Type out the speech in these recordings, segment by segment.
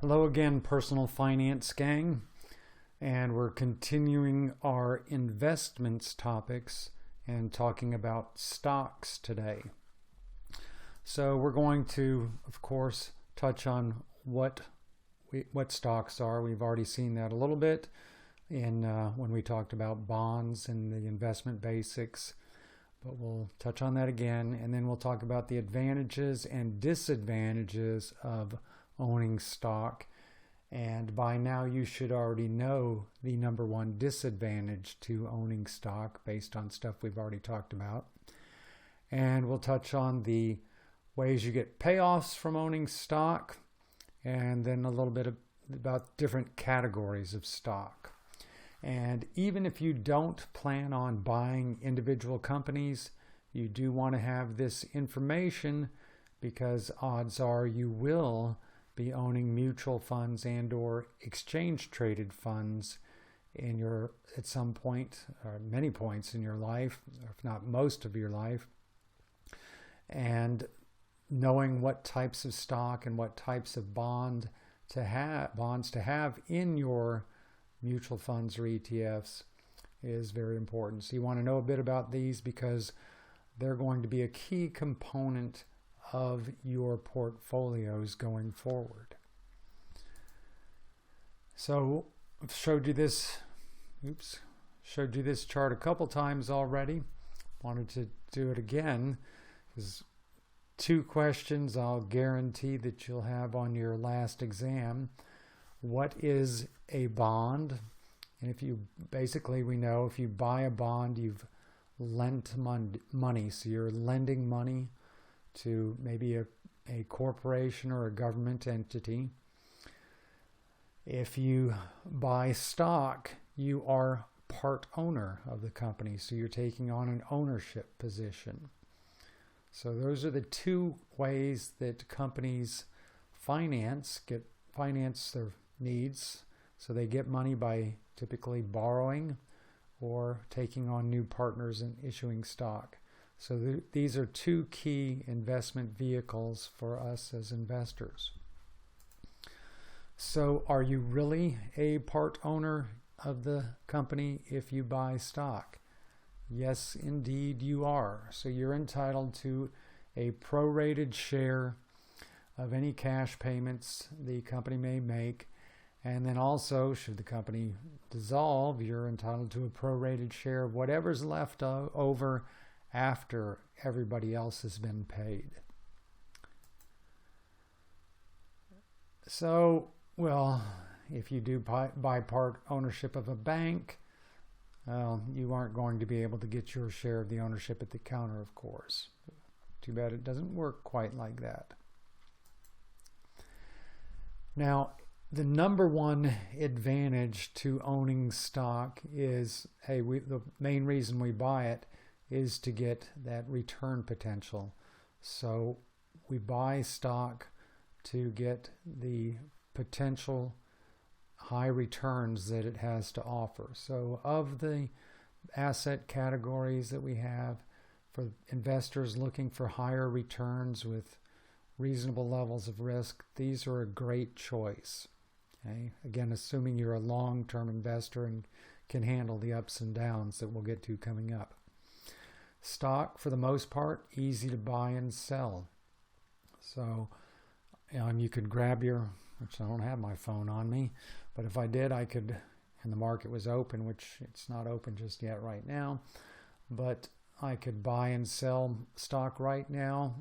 Hello again, Personal Finance Gang, and we're continuing our investments topics and talking about stocks today. So we're going to, of course, touch on what stocks are. We've already seen that a little bit in when we talked about bonds and the investment basics, but we'll touch on that again, and then we'll talk about the advantages and disadvantages of owning stock. And by now you should already know the number one disadvantage to owning stock based on stuff we've already talked about. And we'll touch on the ways you get payoffs from owning stock, and then a little bit about different categories of stock. And even if you don't plan on buying individual companies, you do want to have this information because odds are you will be owning mutual funds and or exchange traded funds at some point or many points in your life, if not most of your life. And knowing what types of stock and what types of bonds to have in your mutual funds or ETFs is very important. So you want to know a bit about these because they're going to be a key component of your portfolios going forward. So I've showed you this chart a couple times already. Wanted to do it again. There's two questions I'll guarantee that you'll have on your last exam. What is a bond? And we know if you buy a bond, you've lent money. So you're lending money to maybe a corporation or a government entity. If you buy stock, you are part owner of the company, so you're taking on an ownership position. So those are the two ways that companies finance their needs. So they get money by typically borrowing or taking on new partners and issuing stock. So these are two key investment vehicles for us as investors. So are you really a part owner of the company if you buy stock? Yes, indeed you are. So you're entitled to a prorated share of any cash payments the company may make. And then also, should the company dissolve, you're entitled to a prorated share of whatever's left over after everybody else has been paid. So, if you do buy part ownership of a bank, you aren't going to be able to get your share of the ownership at the counter, of course. Too bad it doesn't work quite like that. Now, the number one advantage to owning stock is, the main reason we buy it is to get that return potential. So we buy stock to get the potential high returns that it has to offer. So of the asset categories that we have for investors looking for higher returns with reasonable levels of risk, these are a great choice. Okay? Again, assuming you're a long-term investor and can handle the ups and downs that we'll get to coming up. Stock, for the most part, easy to buy and sell. So you could grab which I don't have my phone on me, but if I did, I could, and the market was open, which it's not open just yet right now, but I could buy and sell stock right now,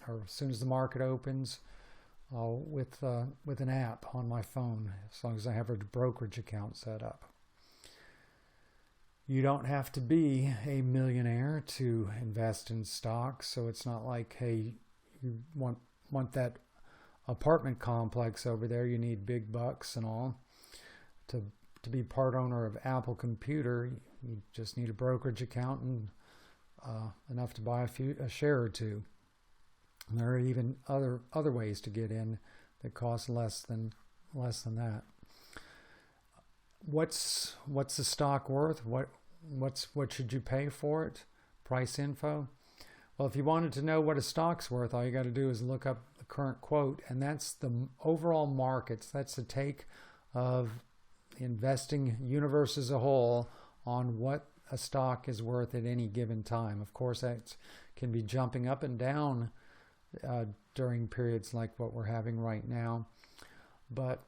or as soon as the market opens, with an app on my phone, as long as I have a brokerage account set up. You don't have to be a millionaire to invest in stocks, so it's not like, hey, you want that apartment complex over there, you need big bucks and all. To be part owner of Apple Computer, you just need a brokerage account and enough to buy a share or two. And there are even other ways to get in that cost less than that. What's the stock worth? What should you pay for it? Price info. Well, if you wanted to know what a stock's worth, all you got to do is look up the current quote, and that's the overall markets. That's the take of the investing universe as a whole on what a stock is worth at any given time. Of course, that can be jumping up and down during periods like what we're having right now, but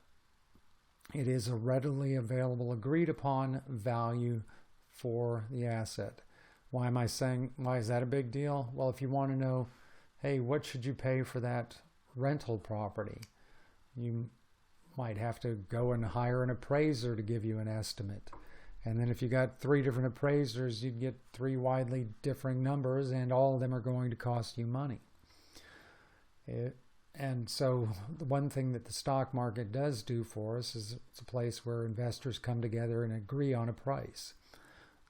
it is a readily available, agreed upon value for the asset. Why is that a big deal? Well, if you want to know, hey, what should you pay for that rental property? You might have to go and hire an appraiser to give you an estimate. And then if you got 3 different appraisers, you'd get 3 widely differing numbers, and all of them are going to cost you money. And so the one thing that the stock market does do for us is it's a place where investors come together and agree on a price.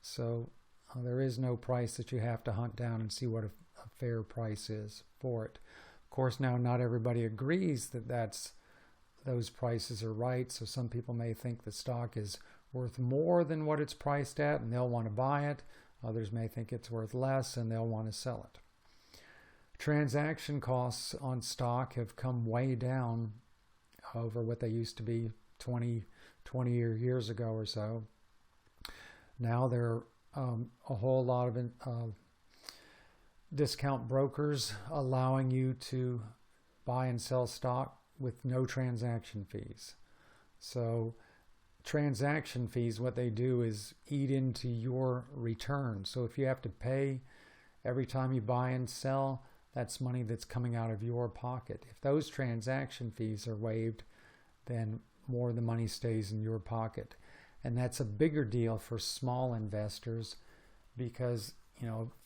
So there is no price that you have to hunt down and see what a fair price is for it. Of course, now not everybody agrees that those prices are right. So some people may think the stock is worth more than what it's priced at and they'll want to buy it. Others may think it's worth less and they'll want to sell it. Transaction costs on stock have come way down over what they used to be 20 years ago or so. Now there are a whole lot of discount brokers allowing you to buy and sell stock with no transaction fees. So transaction fees, what they do is eat into your return. So if you have to pay every time you buy and sell, that's money that's coming out of your pocket. If those transaction fees are waived, then more of the money stays in your pocket. And that's a bigger deal for small investors because,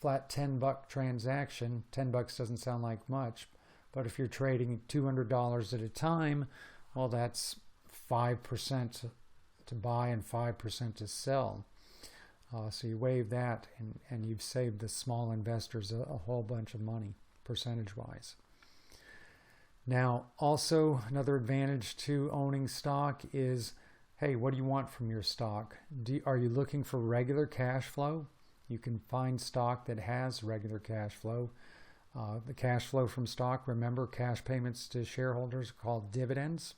flat $10 transaction, $10 doesn't sound like much, but if you're trading $200 at a time, well, that's 5% to buy and 5% to sell. So you waive that and you've saved the small investors a whole bunch of money, percentage-wise. Now, also another advantage to owning stock is, hey, what do you want from your stock? Are you looking for regular cash flow? You can find stock that has regular cash flow. The cash flow from stock, remember, cash payments to shareholders are called dividends.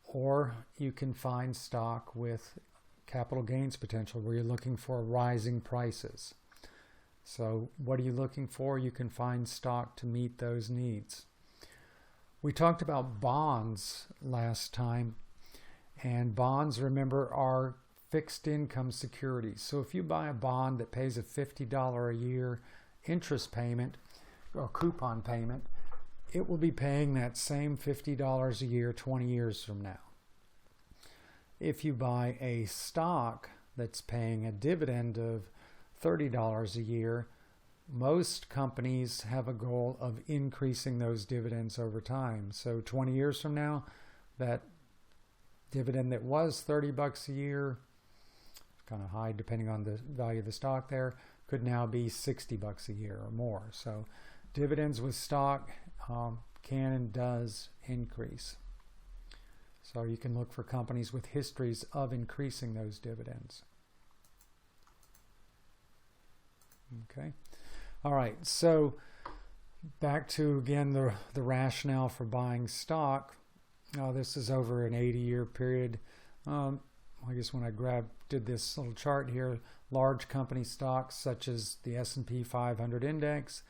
Or you can find stock with capital gains potential where you're looking for rising prices. So what are you looking for? You can find stock to meet those needs. We talked about bonds last time, and bonds, remember, are fixed income securities. So if you buy a bond that pays a $50 a year interest payment or coupon payment, it will be paying that same $50 a year 20 years from now. If you buy a stock that's paying a dividend of $30 a year, most companies have a goal of increasing those dividends over time. So 20 years from now, that dividend that was $30 a year, kind of high depending on the value of the stock there, could now be $60 a year or more. So dividends with stock can and does increase. So you can look for companies with histories of increasing those dividends. Okay. All right. So back to, again, the rationale for buying stock. This is over an 80-year period. I guess when I did this little chart here, large company stocks such as the S&P 500 index,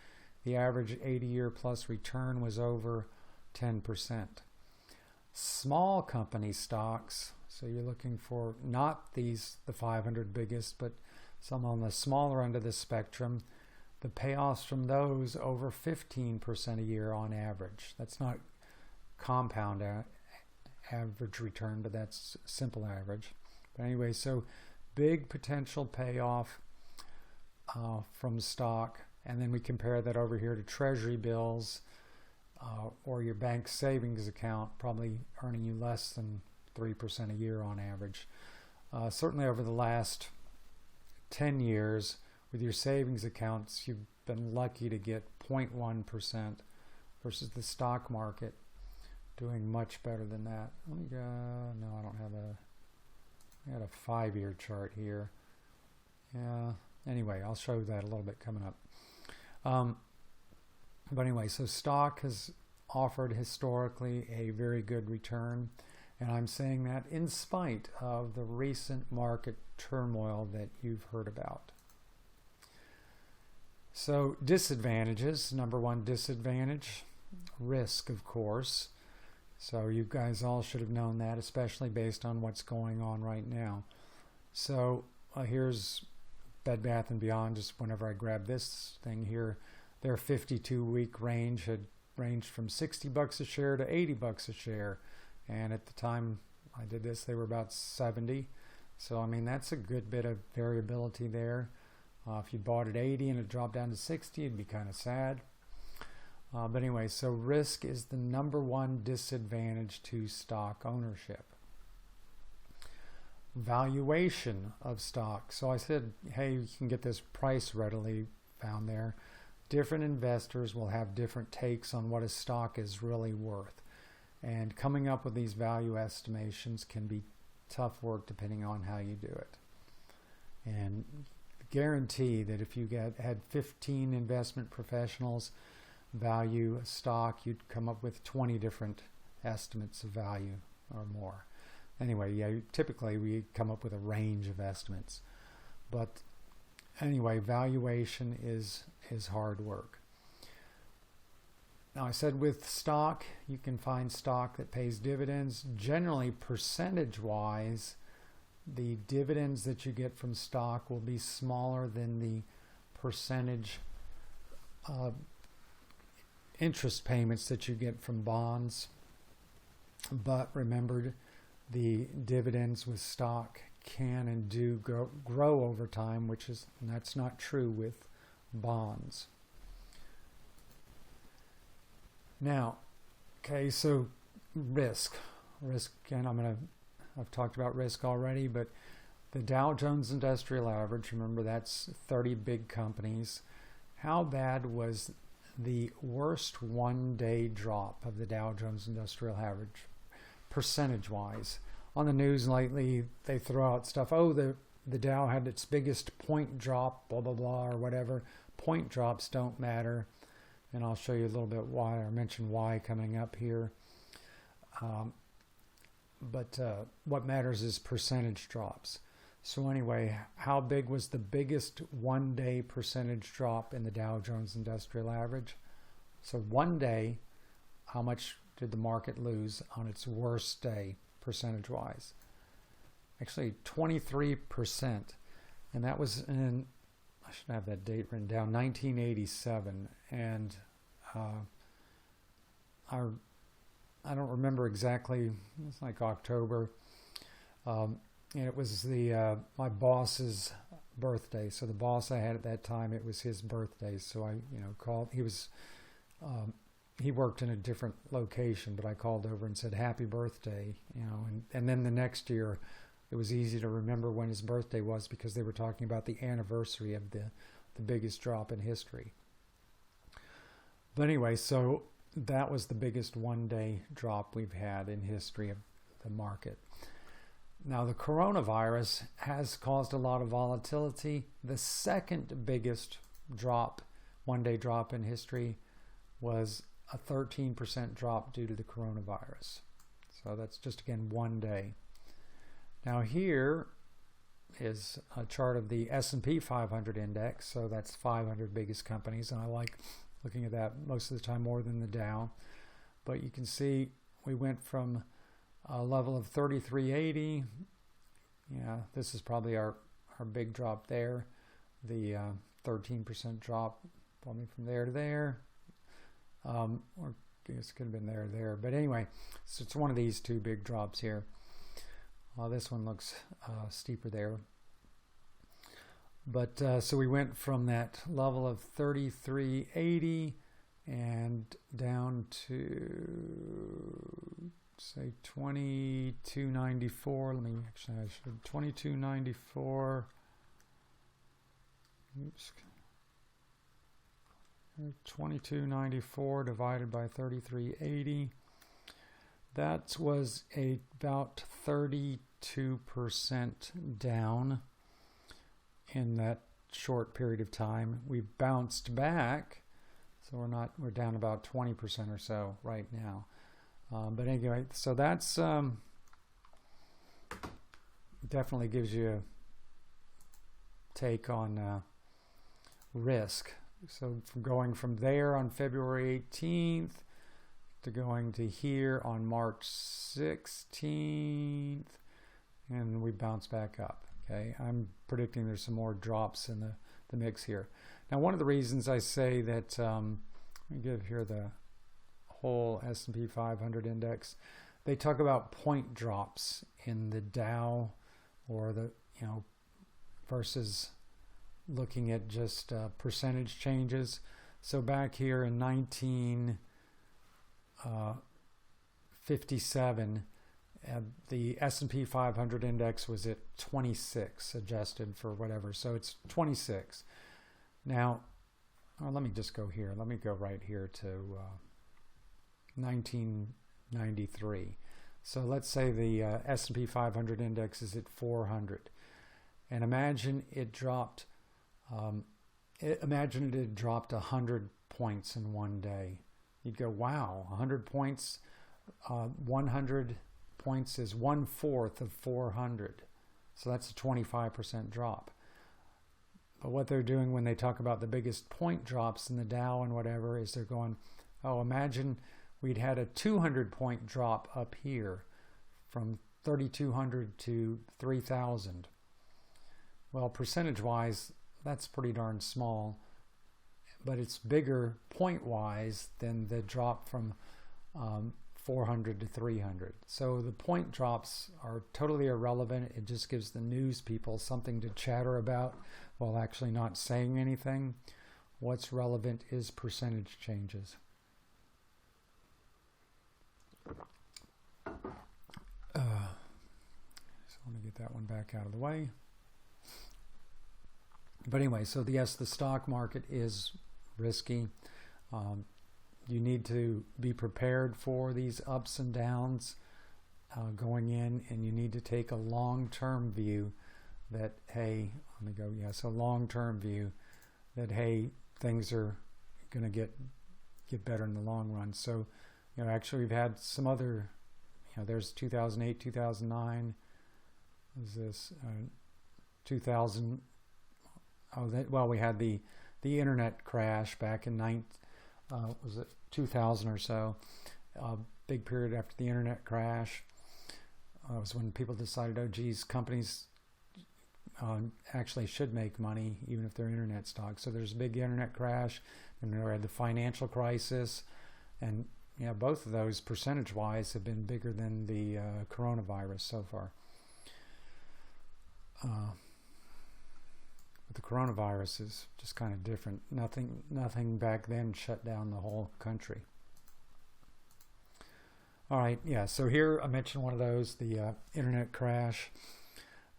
the average 80-year plus return was over 10%. Small company stocks, so you're looking for not the 500 biggest, but some on the smaller end of the spectrum, the payoffs from those over 15% a year on average. That's not compound average return, but that's simple average. But anyway, so big potential payoff from stock, and then we compare that over here to treasury bills or your bank savings account, probably earning you less than 3% a year on average. Certainly over the last 10 years with your savings accounts, you've been lucky to get 0.1% versus the stock market doing much better than that. Let me go, no, I don't have I got a 5-year chart here. Yeah, anyway, I'll show that a little bit coming up. But anyway, so stock has offered historically a very good return, and I'm saying that in spite of the recent market turmoil that you've heard about. So disadvantages, number one disadvantage, risk, of course. So you guys all should have known that, especially based on what's going on right now. So here's Bed Bath & Beyond. Just whenever I grab this thing here, their 52-week range had ranged from $60 a share to $80 a share. And at the time I did this, they were about 70. So, I mean, that's a good bit of variability there. If you bought at 80 and it dropped down to 60, it'd be kind of sad. But anyway, so risk is the number one disadvantage to stock ownership. Valuation of stock. So I said, hey, you can get this price readily found there. Different investors will have different takes on what a stock is really worth. And coming up with these value estimations can be tough work depending on how you do it. And guarantee that if you had 15 investment professionals value a stock, you'd come up with 20 different estimates of value or more. Anyway, yeah, typically we come up with a range of estimates. But anyway, valuation is hard work. Now, I said with stock, you can find stock that pays dividends. Generally, percentage-wise, the dividends that you get from stock will be smaller than the percentage interest payments that you get from bonds. But remember, the dividends with stock can and do grow over time, and that's not true with bonds. Now, okay, so risk, and I've talked about risk already, but the Dow Jones Industrial Average, remember that's 30 big companies. How bad was the worst one-day drop of the Dow Jones Industrial Average, percentage-wise? On the news lately, they throw out stuff, oh, the Dow had its biggest point drop, blah, blah, blah, or whatever. Point drops don't matter, and I'll show you a little bit why, or mention why coming up here. But what matters is percentage drops. So anyway, how big was the biggest one-day percentage drop in the Dow Jones Industrial Average? So one day, how much did the market lose on its worst day, percentage-wise? Actually, 23%. And that was in, I should have that date written down, 1987. And I don't remember exactly, it's like October. And it was my boss's birthday. So the boss I had at that time, it was his birthday. So I, called. He worked in a different location, but I called over and said happy birthday. And then the next year, it was easy to remember when his birthday was because they were talking about the anniversary of the biggest drop in history. But anyway, so that was the biggest one-day drop we've had in history of the market. Now, the coronavirus has caused a lot of volatility. The second biggest drop, one-day drop in history, was a 13% drop due to the coronavirus. So that's just, again, one day. Now here is a chart of the S&P 500 index. So that's 500 biggest companies, and I like looking at that most of the time more than the Dow. But you can see we went from a level of 3380. Yeah, this is probably our big drop there. The 13% drop probably from there to there. Or I guess it could have been there to there. But anyway, so it's one of these two big drops here. This one looks steeper there. But so we went from that level of 3380 and down to say 2294. Let me actually, I should 2294. Oops. 2294 divided by 3380. That was about 32% down in that short period of time. We bounced back So we're down about 20% or so right now. But anyway, so that's definitely gives you a take on risk. So from going from there on February 18th to going to here on March 16th, and we bounce back up. Okay, I'm predicting there's some more drops in the mix here. Now, one of the reasons I say that, let me give here the whole S&P 500 index. They talk about point drops in the Dow, or the, versus looking at just percentage changes. So back here in 1957, the S&P 500 index was at 26, adjusted for whatever. So it's 26. Now, let me just go here. Let me go right here to 1993. So let's say the S&P 500 index is at 400. And imagine it dropped, imagine it had dropped 100 points in one day. You'd go, wow, 100 points, 100 points is 1/4 of 400. So that's a 25% drop. But what they're doing when they talk about the biggest point drops in the Dow and whatever is they're going, oh, imagine we'd had a 200 point drop up here from 3,200 to 3,000. Well, percentage wise, that's pretty darn small, but it's bigger point wise than the drop from 400 to 300. So the point drops are totally irrelevant. It just gives the news people something to chatter about while actually not saying anything. What's relevant is percentage changes. So let me get that one back out of the way. But anyway, so yes, the stock market is risky. You need to be prepared for these ups and downs going in, and you need to take a long-term view that, hey, let me go, yes, a long-term view that, hey, things are going to get better in the long run. So, actually we've had some other, there's 2008, 2009, is this 2000, we had the internet crash back in was it 2000 or so, big period after the internet crash. Was when people decided, oh geez, companies actually should make money even if they're internet stocks. So there's a big internet crash, and we had the financial crisis, and both of those percentage wise have been bigger than the coronavirus so far. But the coronavirus is just kind of different. Nothing back then shut down the whole country. All right, yeah, so here I mentioned one of those, the internet crash,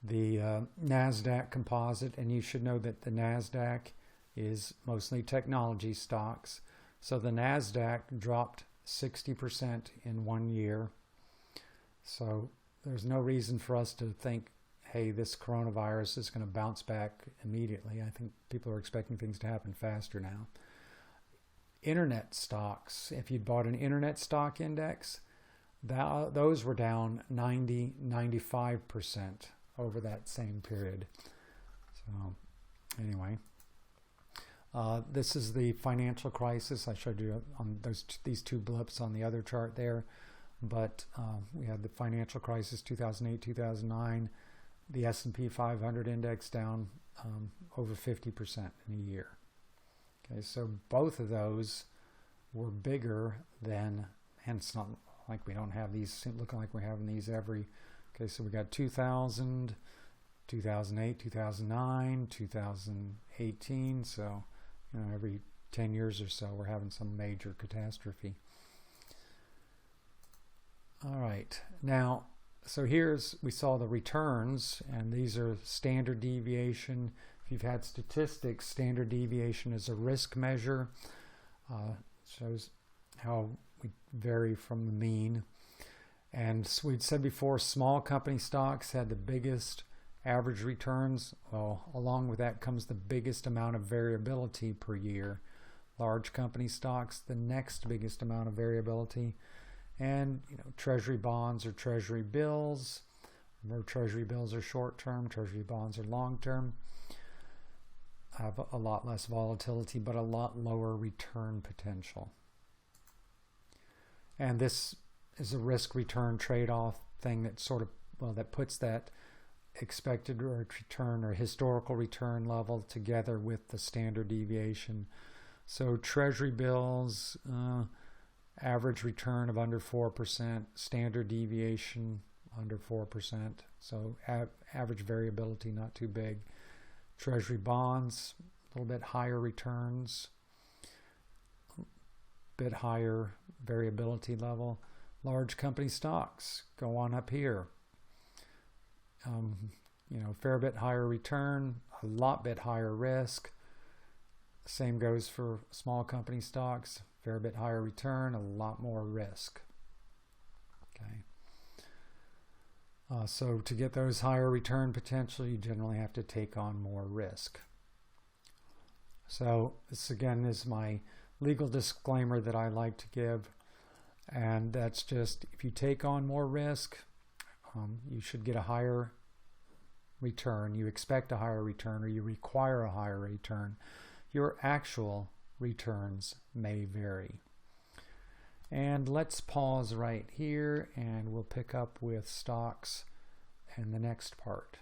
the NASDAQ composite, and you should know that the NASDAQ is mostly technology stocks. So the NASDAQ dropped 60% in 1 year. So there's no reason for us to think, hey, this coronavirus is going to bounce back immediately. I think people are expecting things to happen faster now. Internet stocks, if you'd bought an internet stock index, those were down 95% over that same period. So anyway, this is the financial crisis. I showed you on these two blips on the other chart there. But we had the financial crisis, 2008, 2009. The S&P 500 index down over 50% in a year. Okay, so both of those were bigger than, and it's not like we don't have these, looking like we're having these every, okay, so we got 2000, 2008, 2009, 2018, so, every 10 years or so we're having some major catastrophe. All right, now, so we saw the returns, and these are standard deviation. If you've had statistics, standard deviation is a risk measure. Shows how we vary from the mean. And so we'd said before, small company stocks had the biggest average returns. Well, along with that comes the biggest amount of variability per year. Large company stocks, the next biggest amount of variability. And treasury bonds or treasury bills. Remember, treasury bills are short term, treasury bonds are long term. Have a lot less volatility, but a lot lower return potential. And this is a risk return trade-off thing that that puts that expected return or historical return level together with the standard deviation. So treasury bills, average return of under 4%, standard deviation under 4%. So average variability not too big. Treasury bonds, a little bit higher returns, a bit higher variability level. Large company stocks go on up here. Fair bit higher return, a lot bit higher risk. Same goes for small company stocks. Fair bit higher return, a lot more risk. Okay. So to get those higher return potential, you generally have to take on more risk. So this again is my legal disclaimer that I like to give. And that's just, if you take on more risk, you should get a higher return. You expect a higher return, or you require a higher return. Your actual returns may vary. And let's pause right here, and we'll pick up with stocks in the next part.